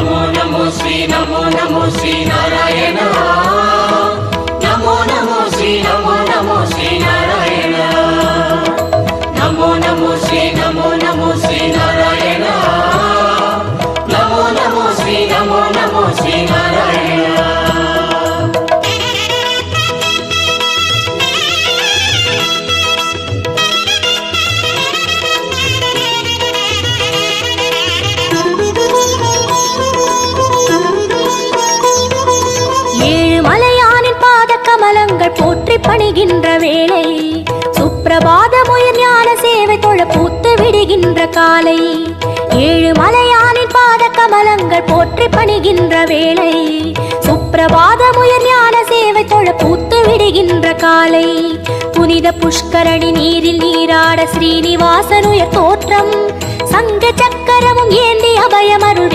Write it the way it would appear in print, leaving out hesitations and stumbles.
नमो नमो श्री नारायण नमो नमो श्री नारायण नमो नमो श्री नारायण नमो नमो श्री नारायण போற்றி பணிகின்ற வேளை சுப்பிரபாதமுயர் ஞான சேவை தொழ பூத்து விடுகின்ற காலை ஏழு மலையானின் பாத கமலங்கள் போற்றி பணிகின்ற வேளை சுப்பிரபாதமுயர் ஞான சேவை தொழ பூத்து விடுகின்ற காலை புனித புஷ்கரணி நீரில் நீராட ஸ்ரீனிவாசனுயர் தோற்றம் சங்க சக்கரமும் ஏந்தி அபயமருள்